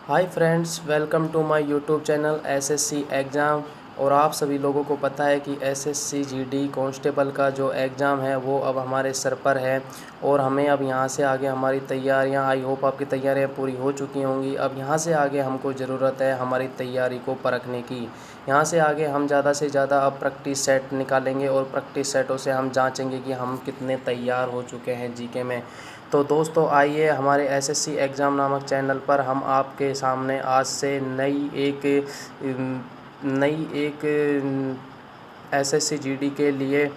Hi friends, welcome to my YouTube channel SSC exam. और आप सभी लोगों को पता है कि एसएससी जीडी कांस्टेबल का जो एग्ज़ाम है वो अब हमारे सर पर है। और हमें अब यहाँ से आगे हमारी तैयारियाँ, आई होप आपकी तैयारियाँ पूरी हो चुकी होंगी। अब यहाँ से आगे हमको ज़रूरत है हमारी तैयारी को परखने की। यहाँ से आगे हम ज़्यादा से ज़्यादा अब प्रैक्टिस सेट निकालेंगे और प्रैक्टिस सेटों से हम जाँचेंगे कि हम कितने तैयार हो चुके हैं जीके में। तो दोस्तों आइए हमारे एसएससी एग्ज़ाम नामक चैनल पर हम आपके सामने आज से नई एक एसएससी जीडी के लिए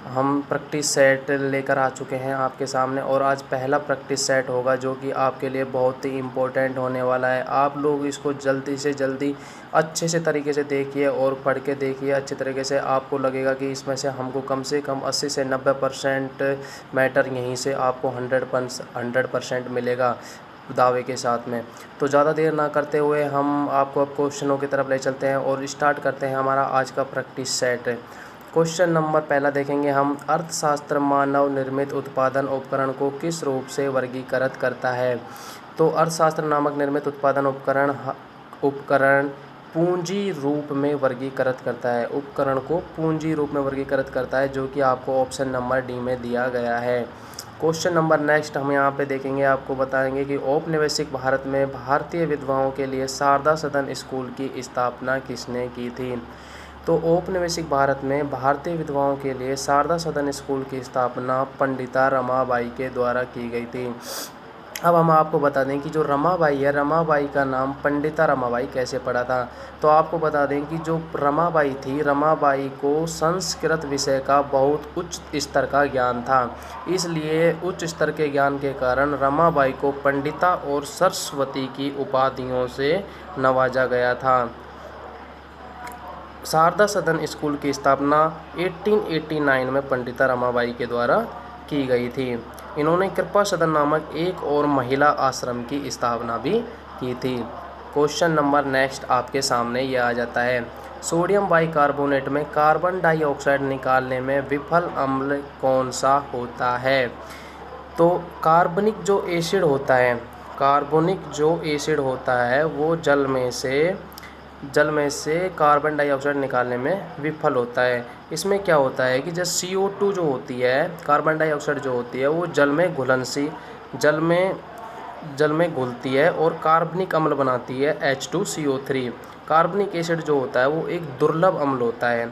हम प्रैक्टिस सेट लेकर आ चुके हैं आपके सामने। और आज पहला प्रैक्टिस सेट होगा जो कि आपके लिए बहुत ही इम्पोर्टेंट होने वाला है। आप लोग इसको जल्दी से जल्दी अच्छे से तरीके से देखिए और पढ़ के देखिए अच्छे तरीके से। आपको लगेगा कि इसमें से हमको कम से कम 80 से 90% मैटर यहीं से आपको 100% मिलेगा दावे के साथ में। तो ज़्यादा देर ना करते हुए हम आपको अब क्वेश्चनों की तरफ ले चलते हैं और स्टार्ट करते हैं हमारा आज का प्रैक्टिस सेट। क्वेश्चन नंबर पहला देखेंगे हम। अर्थशास्त्र मानव निर्मित उत्पादन उपकरण को किस रूप से वर्गीकृत करता है? तो अर्थशास्त्र नामक निर्मित उत्पादन उपकरण पूंजी रूप में वर्गीकृत करता है। उपकरण को पूंजी रूप में वर्गीकृत करता है, जो कि आपको ऑप्शन नंबर डी में दिया गया है। क्वेश्चन नंबर नेक्स्ट हम यहाँ पे देखेंगे, आपको बताएंगे कि औपनिवेशिक भारत में भारतीय विधवाओं के लिए शारदा सदन स्कूल की स्थापना किसने की थी? तो औपनिवेशिक भारत में भारतीय विधवाओं के लिए शारदा सदन स्कूल की स्थापना पंडिता रमाबाई के द्वारा की गई थी। अब हम आपको बता दें कि जो रमाबाई है, रमाबाई का नाम पंडिता रमाबाई कैसे पड़ा था। तो आपको बता दें कि जो रमाबाई थी, रमाबाई को संस्कृत विषय का बहुत उच्च स्तर का ज्ञान था। इसलिए उच्च स्तर के ज्ञान के कारण रमाबाई को पंडिता और सरस्वती की उपाधियों से नवाजा गया था। शारदा सदन स्कूल की स्थापना 1889 में पंडिता रमाबाई के द्वारा की गई थी। इन्होंने कृपा सदन नामक एक और महिला आश्रम की स्थापना भी की थी। क्वेश्चन नंबर नेक्स्ट आपके सामने ये आ जाता है। सोडियम बाइकार्बोनेट में कार्बन डाइऑक्साइड निकालने में विफल अम्ल कौन सा होता है? तो कार्बनिक जो एसिड होता है वो जल में से कार्बन डाइऑक्साइड निकालने में विफल होता है। इसमें क्या होता है कि जब CO2 जो होती है, कार्बन डाइऑक्साइड जो होती है, वो जल में घुलती है और कार्बनिक अम्ल बनाती है H2CO3। कार्बनिक एसिड जो होता है वो एक दुर्लभ अम्ल होता है।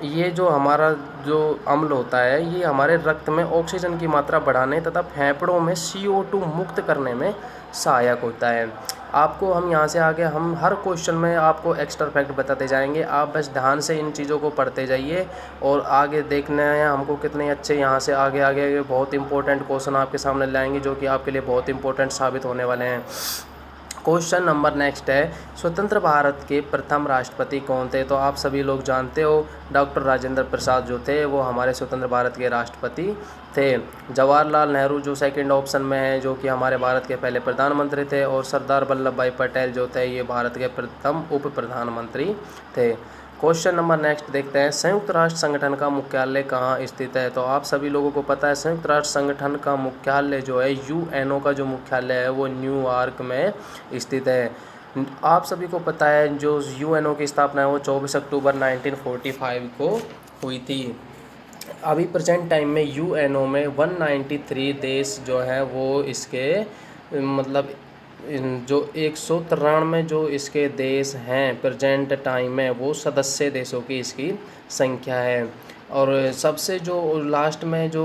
ये जो हमारा जो अम्ल होता है ये हमारे रक्त में ऑक्सीजन की मात्रा बढ़ाने तथा फेफड़ों में CO2 मुक्त करने में सहायक होता है। आपको हम यहाँ से आगे हम हर क्वेश्चन में आपको एक्स्ट्रा फैक्ट बताते जाएंगे। आप बस ध्यान से इन चीज़ों को पढ़ते जाइए और आगे देखना है हमको कितने अच्छे यहाँ से आगे बहुत इंपॉर्टेंट क्वेश्चन आपके सामने लाएंगे, जो कि आपके लिए बहुत इंपॉर्टेंट साबित होने वाले हैं। क्वेश्चन नंबर नेक्स्ट है, स्वतंत्र भारत के प्रथम राष्ट्रपति कौन थे? तो आप सभी लोग जानते हो डॉक्टर राजेंद्र प्रसाद जो थे वो हमारे स्वतंत्र भारत के राष्ट्रपति थे। जवाहरलाल नेहरू जो सेकंड ऑप्शन में है, जो कि हमारे भारत के पहले प्रधानमंत्री थे। और सरदार वल्लभ भाई पटेल जो थे ये भारत के प्रथम उप प्रधानमंत्री थे। क्वेश्चन नंबर नेक्स्ट देखते हैं। संयुक्त राष्ट्र संगठन का मुख्यालय कहाँ स्थित है? तो आप सभी लोगों को पता है संयुक्त राष्ट्र संगठन का मुख्यालय जो है UNO का जो मुख्यालय है वो न्यूयॉर्क में स्थित है। आप सभी को पता है जो UNO की स्थापना है वो 24 अक्टूबर 1945 को हुई थी। अभी प्रेजेंट टाइम में UNO में 193 देश जो हैं वो इसके मतलब जो 193 जो इसके देश हैं प्रेजेंट टाइम में वो सदस्य देशों की इसकी संख्या है। और सबसे जो लास्ट में जो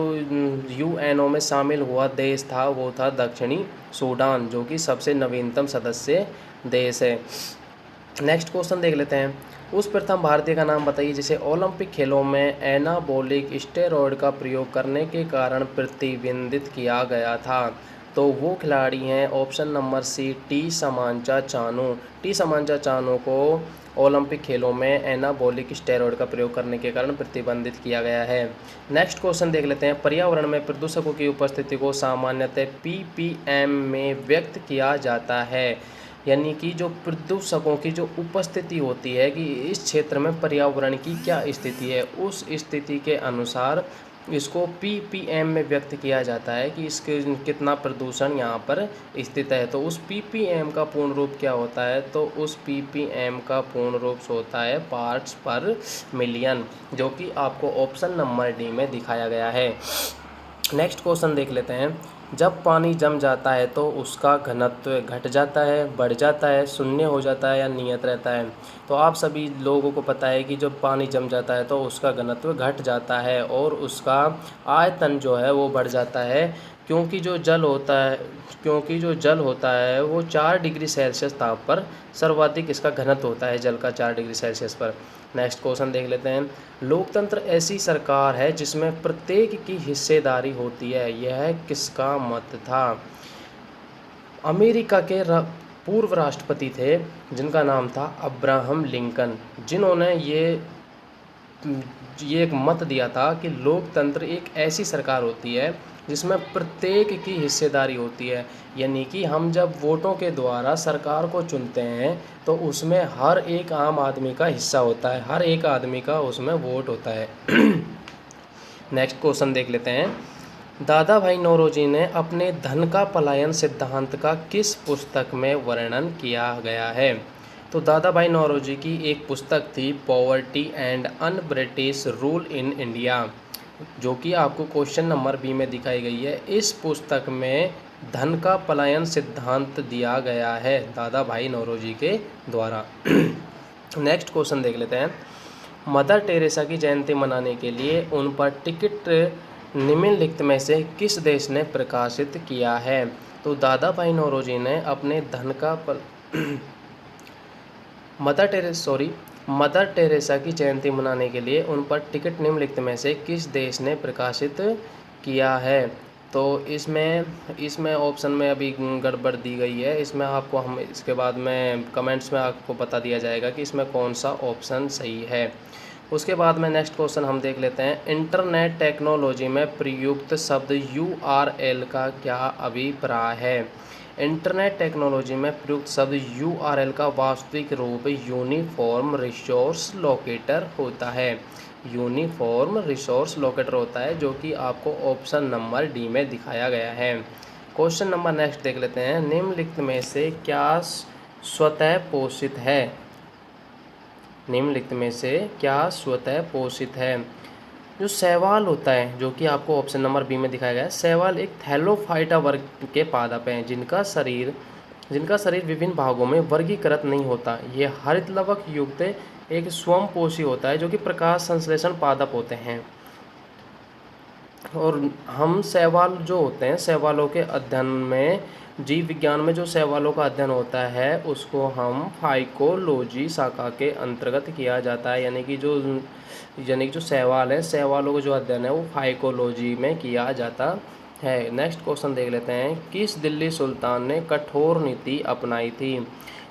UNO में शामिल हुआ देश था वो था दक्षिणी सूडान, जो कि सबसे नवीनतम सदस्य देश है। नेक्स्ट क्वेश्चन देख लेते हैं। उस प्रथम भारतीय का नाम बताइए जिसे ओलंपिक खेलों में एनाबॉलिक स्टेरॉयड का प्रयोग करने के कारण प्रतिबंधित किया गया था। तो वो खिलाड़ी हैं option number C T Samancha Chanu. T Samancha Chanu को ओलंपिक खेलों में एनाबॉलिक स्टेरॉयड का प्रयोग करने के कारण प्रतिबंधित किया गया है। नेक्स्ट क्वेश्चन देख लेते हैं। पर्यावरण में प्रदूषकों की उपस्थिति को सामान्यतः ppm में व्यक्त किया जाता है। यानी कि जो प्रदूषकों की जो उपस्थिति होती है कि इस क्षेत्र में पर्यावरण की क्या स्थिति है, उस स्थिति के अनुसार इसको ppm में व्यक्त किया जाता है कि इसके कितना प्रदूषण यहाँ पर स्थित है। तो उस ppm का पूर्ण रूप क्या होता है, तो उस ppm का पूर्ण रूप होता है पार्ट्स पर मिलियन, जो कि आपको ऑप्शन नंबर डी में दिखाया गया है। नेक्स्ट क्वेश्चन देख लेते हैं। जब पानी जम जाता है तो उसका घनत्व घट जाता है, बढ़ जाता है, शून्य हो जाता है या नियत रहता है। तो आप सभी लोगों को पता है कि जब पानी जम जाता है तो उसका घनत्व घट जाता है और उसका आयतन जो है वो बढ़ जाता है, क्योंकि जो जल होता है वो 4 डिग्री सेल्सियस ताप पर सर्वाधिक इसका घनत्व होता है, जल का 4 डिग्री सेल्सियस पर। नेक्स्ट क्वेश्चन देख लेते हैं। लोकतंत्र ऐसी सरकार है जिसमें प्रत्येक की हिस्सेदारी होती है, यह किसका मत था। अमेरिका के पूर्व राष्ट्रपति थे जिनका नाम था अब्राहम लिंकन, जिन्होंने ये एक मत दिया था कि लोकतंत्र एक ऐसी सरकार होती है जिसमें प्रत्येक की हिस्सेदारी होती है, यानी कि हम जब वोटों के द्वारा सरकार को चुनते हैं तो उसमें हर एक आम आदमी का हिस्सा होता है, हर एक आदमी का उसमें वोट होता है। नेक्स्ट क्वेश्चन देख लेते हैं। दादा भाई नौरोजी ने अपने धन का पलायन सिद्धांत का किस पुस्तक में वर्णन किया गया है। तो दादा भाई नौरोजी की एक पुस्तक थी poverty and un British rule in India, जो कि आपको क्वेश्चन नंबर बी में दिखाई गई है। इस पुस्तक में धन का पलायन सिद्धांत दिया गया है दादा भाई नौरोजी के द्वारा। नेक्स्ट क्वेश्चन देख लेते हैं। मदर टेरेसा की जयंती मनाने के लिए उन पर टिकट निम्नलिखित में से किस देश ने प्रकाशित किया है। तो दादा भाई नौरोजी ने अपने धन का मदर टेरेसा की जयंती मनाने के लिए उन पर टिकट निम्नलिखित में से किस देश ने प्रकाशित किया है। तो इसमें ऑप्शन में अभी गड़बड़ दी गई है, इसमें आपको हम इसके बाद में कमेंट्स में आपको बता दिया जाएगा कि इसमें कौन सा ऑप्शन सही है। उसके बाद में नेक्स्ट क्वेश्चन हम देख लेते हैं। इंटरनेट टेक्नोलॉजी में प्रयुक्त शब्द URL का क्या अभिप्राय है। इंटरनेट टेक्नोलॉजी में प्रयुक्त शब्द URL का वास्तविक रूप यूनिफॉर्म रिसोर्स लोकेटर होता है, यूनिफॉर्म रिसोर्स लोकेटर होता है, जो कि आपको ऑप्शन नंबर डी में दिखाया गया है। क्वेश्चन नंबर नेक्स्ट देख लेते हैं। निम्नलिखित में से क्या स्वतः पोषित है। निम्नलिखित में से क्या स्वतः पोषित है। जो शैवाल होता है, जो कि आपको ऑप्शन नंबर बी में दिखाया गया है, शैवाल एक थैलोफाइटा वर्ग के पादप हैं जिनका शरीर विभिन्न भागों में वर्गीकृत नहीं होता। ये हरित लवक युक्त एक स्वयंपोषी होता है, जो कि प्रकाश संश्लेषण पादप होते हैं। और हम शैवाल जो होते हैं, शैवालों के अध्ययन में, जीव विज्ञान में जो शैवालों का अध्ययन होता है उसको हम फाइकोलॉजी शाखा के अंतर्गत किया जाता है, यानी कि जो शैवाल है, शैवालों का जो अध्ययन है वो फाइकोलॉजी में किया जाता है। नेक्स्ट क्वेश्चन देख लेते हैं। किस दिल्ली सुल्तान ने कठोर नीति अपनाई थी।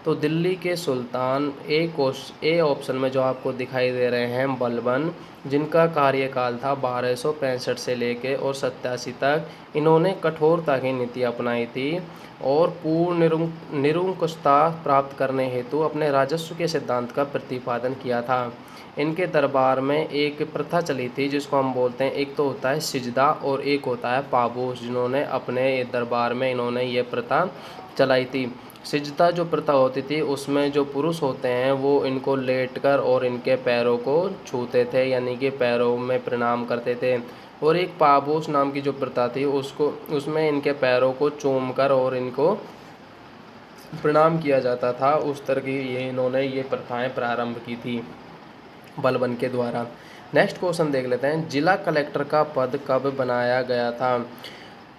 तो दिल्ली के सुल्तान ए ऑप्शन में जो आपको दिखाई दे रहे हैं बलबन, जिनका कार्यकाल था 1265 से लेके और 87 तक। इन्होंने कठोरता की नीति अपनाई थी और पूर्ण निरंकुशता प्राप्त करने हेतु अपने राजस्व के सिद्धांत का प्रतिपादन किया था। इनके दरबार में एक प्रथा चली थी जिसको हम बोलते हैं, एक तो होता है सिजदा और एक होता है पाबूस, जिन्होंने अपने दरबार में इन्होंने ये प्रथा चलाई थी। सिजदा जो प्रथा होती थी उसमें जो पुरुष होते हैं वो इनको लेटकर और इनके पैरों को छूते थे, यानी कि पैरों में प्रणाम करते थे। और एक पाबूस नाम की जो प्रथा थी उसमें इनके पैरों को चूमकर और इनको प्रणाम किया जाता था। उस तरह की इन्होंने ये प्रथाएं प्रारंभ की थी बलबन के द्वारा। नेक्स्ट क्वेश्चन देख लेते हैं। जिला कलेक्टर का पद कब बनाया गया था।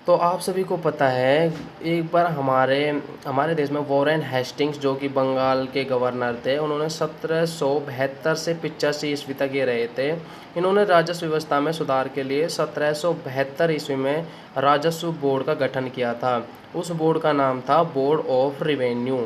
तो आप सभी को पता है, एक बार हमारे देश में वॉरेन हेस्टिंग्स, जो कि बंगाल के गवर्नर थे, उन्होंने 1772 से 85 ईस्वी तक ये रहे थे। इन्होंने राजस्व व्यवस्था में सुधार के लिए 1772 ईस्वी में राजस्व बोर्ड का गठन किया था। उस बोर्ड का नाम था board of revenue.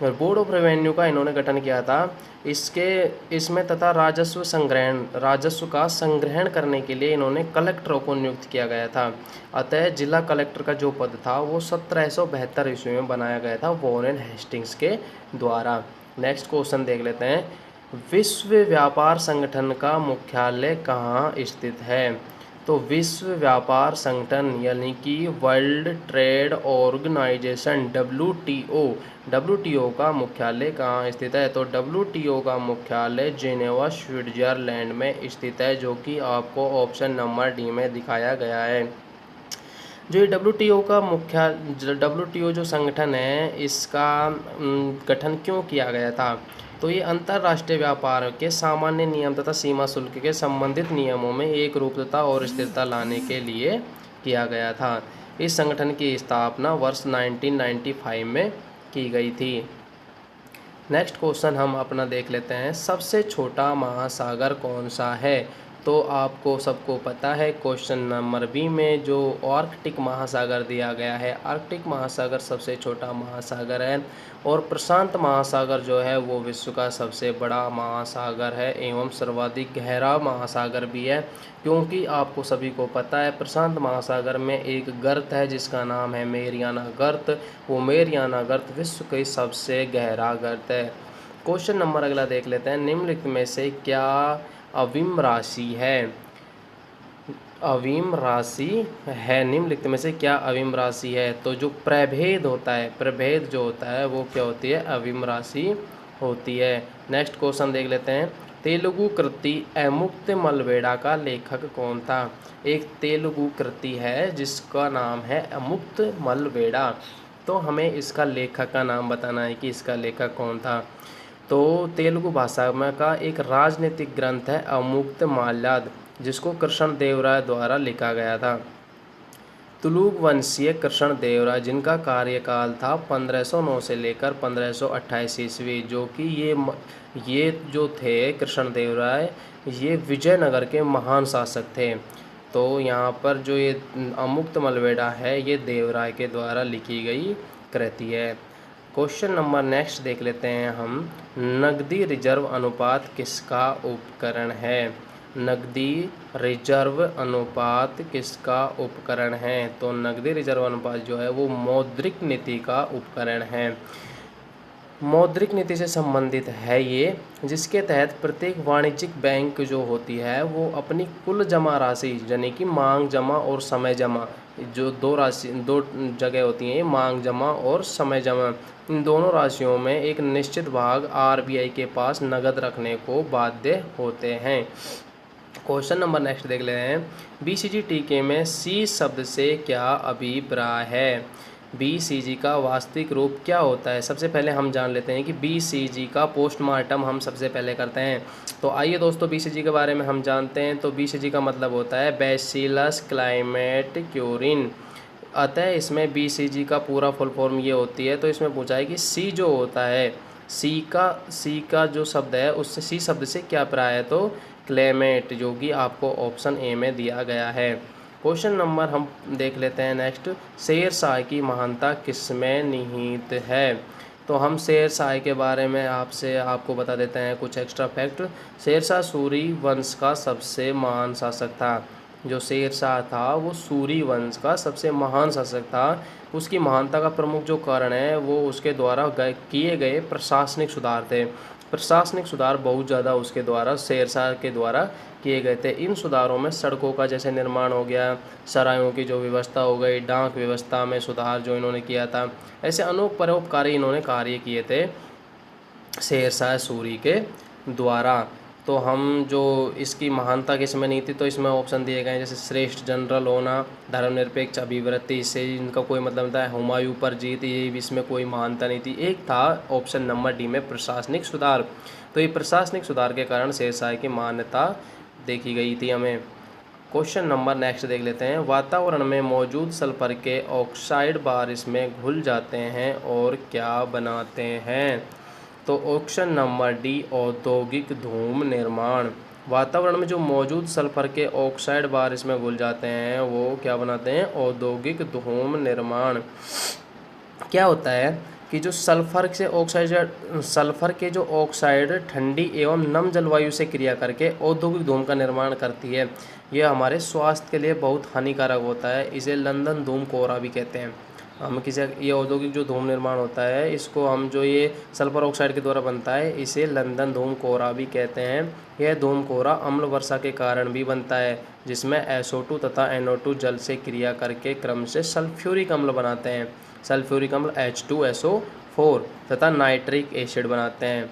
Board of revenue का इन्होंने गठन किया था। इसमें तथा राजस्व का संग्रहण करने के लिए इन्होंने कलेक्टरों को नियुक्त किया गया था। अतः जिला कलेक्टर का जो पद था वो 1772 ईस्वी में बनाया गया था वॉरेन हेस्टिंग्स के द्वारा। नेक्स्ट क्वेश्चन देख लेते हैं। विश्व व्यापार संगठन का मुख्यालय कहाँ स्थित है। तो विश्व व्यापार संगठन यानी कि वर्ल्ड ट्रेड ऑर्गेनाइजेशन डब्ल्यूटीओ का मुख्यालय कहाँ स्थित है? तो डब्ल्यूटीओ का मुख्यालय जेनेवा स्विट्जरलैंड में स्थित है, जो कि आपको ऑप्शन नंबर डी में दिखाया गया है। जो ये डब्ल्यूटीओ जो संगठन है, इसका गठन क्यों किया गया था? तो ये अंतर्राष्ट्रीय व्यापार के सामान्य नियम तथा सीमा शुल्क के संबंधित नियमों में एक रूपता और स्थिरता लाने के लिए किया गया था। इस संगठन की स्थापना वर्ष 1995 में की गई थी। नेक्स्ट क्वेश्चन हम अपना देख लेते हैं, सबसे छोटा महासागर कौन सा है? तो आपको सबको पता है क्वेश्चन नंबर बी में जो आर्कटिक महासागर दिया गया है, आर्कटिक महासागर सबसे छोटा महासागर है और प्रशांत महासागर जो है वो विश्व का सबसे बड़ा महासागर है एवं सर्वाधिक गहरा महासागर भी है, क्योंकि आपको सभी को पता है प्रशांत महासागर में एक गर्त है जिसका नाम है मेरियाना गर्त। वो मेरियाना गर्त विश्व की सबसे गहरा गर्त है। क्वेश्चन नंबर अगला देख लेते हैं, निम्नलिखित में से क्या अविम राशि है? अविम राशि है, निम्नलिखित में से क्या अविम राशि है? तो जो प्रभेद होता है, प्रभेद जो होता है वो क्या होती है? अविम राशि होती है। नेक्स्ट क्वेश्चन देख लेते हैं, तेलुगु कृति अमुक्त मलवेड़ा का लेखक कौन था? एक तेलुगु कृति है जिसका नाम है अमुक्त मलवेड़ा, तो हमें इसका लेखक का नाम बताना है कि इसका लेखक कौन था। तो तेलुगु भाषा में का एक राजनीतिक ग्रंथ है अमुक्त माल्याद, जिसको कृष्ण देवराय द्वारा लिखा गया था। तुलुग वंशीय कृष्ण देवराय जिनका कार्यकाल था 1509 से लेकर 1528 ईस्वी, जो कि ये जो थे कृष्ण देवराय, ये विजयनगर के महान शासक थे। तो यहाँ पर जो ये अमुक्त मलवेड़ा है ये देवराय के द्वारा लिखी गई कृति है। क्वेश्चन नंबर नेक्स्ट देख लेते हैं हम, नकदी रिजर्व अनुपात किसका उपकरण है? नकदी रिजर्व अनुपात किसका उपकरण है? तो नकदी रिजर्व अनुपात जो है वो मौद्रिक नीति का उपकरण है। मौद्रिक नीति से संबंधित है ये, जिसके तहत प्रत्येक वाणिज्यिक बैंक जो होती है वो अपनी कुल जमा राशि यानी कि मांग जमा और समय जमा, जो दो जगह होती हैं, मांग जमा और समय जमा, इन दोनों राशियों में एक निश्चित भाग आरबीआई के पास नगद रखने को बाध्य होते हैं। क्वेश्चन नंबर नेक्स्ट देख लेते हैं, बीसीजी में सी शब्द से क्या अभिप्राय है? बीसीजी का वास्तविक रूप क्या होता है? सबसे पहले हम जान लेते हैं कि बीसीजी का पोस्टमार्टम हम सबसे पहले करते हैं। तो आइए दोस्तों बीसीजी के बारे में हम जानते हैं। तो बीसीजी का मतलब होता है बैसिलस क्लाइमेट क्यूरिन। अतः इसमें बीसीजी का पूरा फुल फॉर्म ये होती है। तो इसमें पूछा है कि सी जो होता है, सी का जो शब्द है उससे सी शब्द से क्या प्राय है? तो क्लेमेट, जो कि आपको ऑप्शन ए में दिया गया है। क्वेश्चन नंबर हम देख लेते हैं नेक्स्ट, शेरशाह की महानता किसमें निहित है? तो हम शेरशाह के बारे में आपको बता देते हैं कुछ एक्स्ट्रा फैक्ट। शेरशाह सूरी वंश का सबसे महान शासक था। जो शेरशाह था वो सूरी वंश का सबसे महान शासक था। उसकी महानता का प्रमुख जो कारण है वो उसके द्वारा किए गए प्रशासनिक सुधार थे। प्रशासनिक सुधार बहुत ज़्यादा उसके द्वारा, शेरशाह के द्वारा किए गए थे। इन सुधारों में सड़कों का जैसे निर्माण हो गया, सरायों की जो व्यवस्था हो गई, डाक व्यवस्था में सुधार जो इन्होंने किया था, ऐसे अनेक परोपकारी इन्होंने कार्य किए थे शेरशाह सूरी के द्वारा। तो हम जो इसकी महानता किसमें नहीं थी, तो इसमें ऑप्शन दिए गए हैं जैसे श्रेष्ठ जनरल होना, धर्मनिरपेक्ष अभिवृत्ति, इससे इनका कोई मतलब था, हुमायूं पर जीत, ये भी इसमें कोई महानता नहीं थी। एक था ऑप्शन नंबर डी में प्रशासनिक सुधार। तो ये प्रशासनिक सुधार के कारण शेरशाह की मान्यता देखी गई थी हमें। क्वेश्चन नंबर नेक्स्ट देख लेते हैं, वातावरण में मौजूद सल्फर के ऑक्साइड बारिश में घुल जाते हैं और क्या बनाते हैं? तो ऑप्शन नंबर डी औद्योगिक धूम निर्माण। वातावरण में जो मौजूद सल्फर के ऑक्साइड बारिश में घुल जाते हैं वो क्या बनाते हैं? औद्योगिक धूम निर्माण। क्या होता है कि जो सल्फर के जो ऑक्साइड ठंडी एवं नम जलवायु से क्रिया करके औद्योगिक धूम का निर्माण करती है, यह हमारे स्वास्थ्य के लिए बहुत हानिकारक होता है। इसे लंदन धूम कोहरा भी कहते हैं। हम किसी ये औद्योगिक जो धूम निर्माण होता है इसको हम जो ये सल्फर ऑक्साइड के द्वारा बनता है इसे लंदन धूम कोहरा भी कहते हैं। यह धूम कोहरा अम्ल वर्षा के कारण भी बनता है जिसमें SO2 तथा NO2 जल से क्रिया करके क्रम से सल्फ्यूरिक अम्ल बनाते हैं। सल्फ्यूरिक अम्ल H2SO4 तथा नाइट्रिक एसिड बनाते हैं।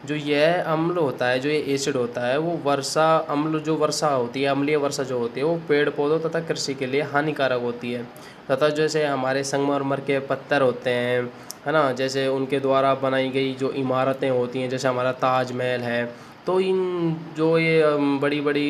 जो यह अम्ल होता है, जो ये एसिड होता है, वो वर्षा अम्ल जो वर्षा होती है, अम्लीय वर्षा जो होती है वो पेड़ पौधों तथा कृषि के लिए हानिकारक होती है। तथा जैसे हमारे संगमरमर के पत्थर होते हैं, है ना, जैसे उनके द्वारा बनाई गई जो इमारतें होती हैं, जैसे हमारा ताजमहल है, तो इन जो ये बड़ी बड़ी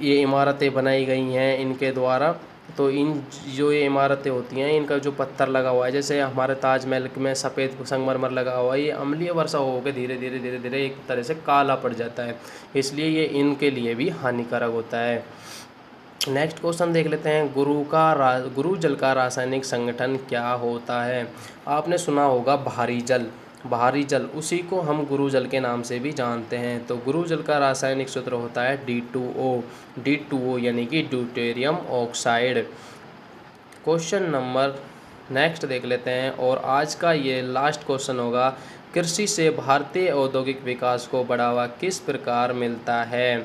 ये इमारतें बनाई गई हैं इनके द्वारा, तो इन जो ये इमारतें होती हैं इनका जो पत्थर लगा हुआ है, जैसे हमारे ताजमहल में सफ़ेद संगमरमर लगा हुआ है, ये अम्लीय वर्षा होकर धीरे धीरे धीरे धीरे एक तरह से काला पड़ जाता है, इसलिए ये इनके लिए भी हानिकारक होता है। नेक्स्ट क्वेश्चन देख लेते हैं, गुरु जल का रासायनिक संगठन क्या होता है। आपने सुना होगा भारी जल, उसी को हम गुरु जल के नाम से भी जानते हैं। तो गुरु जल का रासायनिक सूत्र होता है D2O यानी कि deuterium oxide. Question number next देख लेते हैं और आज का ये लास्ट क्वेश्चन होगा, कृषि से भारतीय औद्योगिक विकास को बढ़ावा किस प्रकार मिलता है।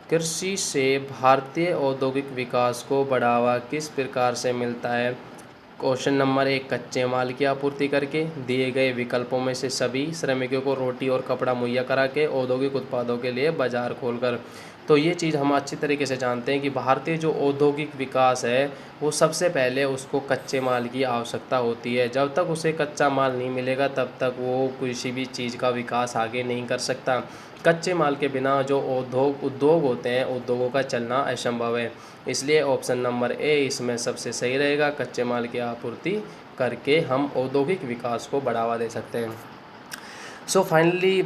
कृषि से भारतीय औद्योगिक विकास को बढ़ावा किस प्रकार से मिलता है। क्वेश्चन नंबर 1, कच्चे माल की आपूर्ति करके, दिए गए विकल्पों में से सभी श्रमिकों को रोटी और कपड़ा मुहैया करा के, औद्योगिक उत्पादों के लिए बाजार खोलकर। तो ये चीज़ हम अच्छी तरीके से जानते हैं कि भारतीय जो औद्योगिक विकास है वो सबसे पहले उसको कच्चे माल की आवश्यकता होती है। जब तक उसे कच्चा माल नहीं मिलेगा तब तक वो किसी भी चीज़ का विकास आगे नहीं कर सकता। कच्चे माल के बिना जो उद्योग होते हैं, उद्योगों का चलना असंभव है। इसलिए ऑप्शन नंबर ए इसमें सबसे सही रहेगा, कच्चे माल की आपूर्ति करके हम औद्योगिक विकास को बढ़ावा दे सकते हैं। सो फाइनली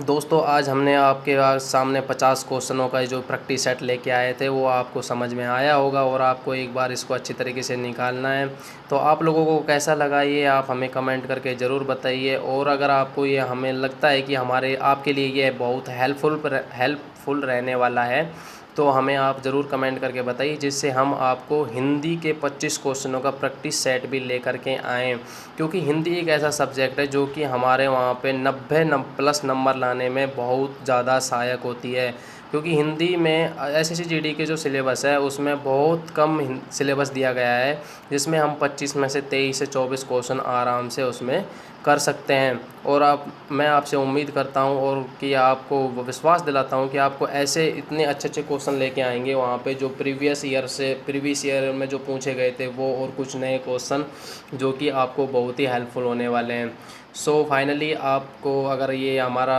दोस्तों, आज हमने आपके सामने 50 क्वेश्चनों का जो प्रैक्टिस सेट लेके आए थे वो आपको समझ में आया होगा और आपको एक बार इसको अच्छी तरीके से निकालना है। तो आप लोगों को कैसा लगा ये आप हमें कमेंट करके ज़रूर बताइए, और अगर आपको ये हमें लगता है कि हमारे आपके लिए ये बहुत हेल्पफुल रहने वाला है तो हमें आप ज़रूर कमेंट करके बताइए, जिससे हम आपको हिंदी के 25 क्वेश्चनों का प्रैक्टिस सेट भी लेकर के आएँ। क्योंकि हिंदी एक ऐसा सब्जेक्ट है जो कि हमारे वहाँ पे 90 प्लस नंबर लाने में बहुत ज़्यादा सहायक होती है। क्योंकि हिंदी में SSC GD के जो सिलेबस है उसमें बहुत कम सिलेबस दिया गया है, जिसमें हम 25 में से 23 से 24 क्वेश्चन आराम से उसमें कर सकते हैं। और मैं आपसे उम्मीद करता हूं और कि आपको विश्वास दिलाता हूं कि आपको ऐसे इतने अच्छे अच्छे क्वेश्चन लेके आएंगे वहां पे, जो प्रीवियस ईयर में जो पूछे गए थे वो, और कुछ नए क्वेश्चन जो कि आपको बहुत ही हेल्पफुल होने वाले हैं। सो फाइनली आपको अगर ये हमारा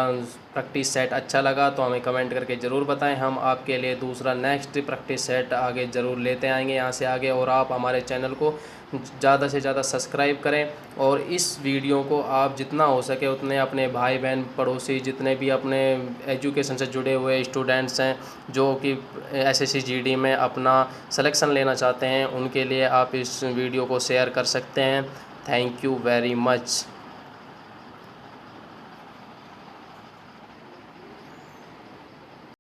प्रैक्टिस सेट अच्छा लगा तो हमें कमेंट करके ज़रूर बताएं, हम आपके लिए दूसरा नेक्स्ट प्रैक्टिस सेट आगे ज़रूर लेते आएंगे यहाँ से आगे। और आप हमारे चैनल को ज़्यादा से ज़्यादा सब्सक्राइब करें और इस वीडियो को आप जितना हो सके उतने अपने भाई बहन पड़ोसी जितने भी अपने एजुकेशन से जुड़े हुए स्टूडेंट्स हैं जो कि SSC GD में अपना सिलेक्शन लेना चाहते हैं, उनके लिए आप इस वीडियो को शेयर कर सकते हैं। Thank you very much.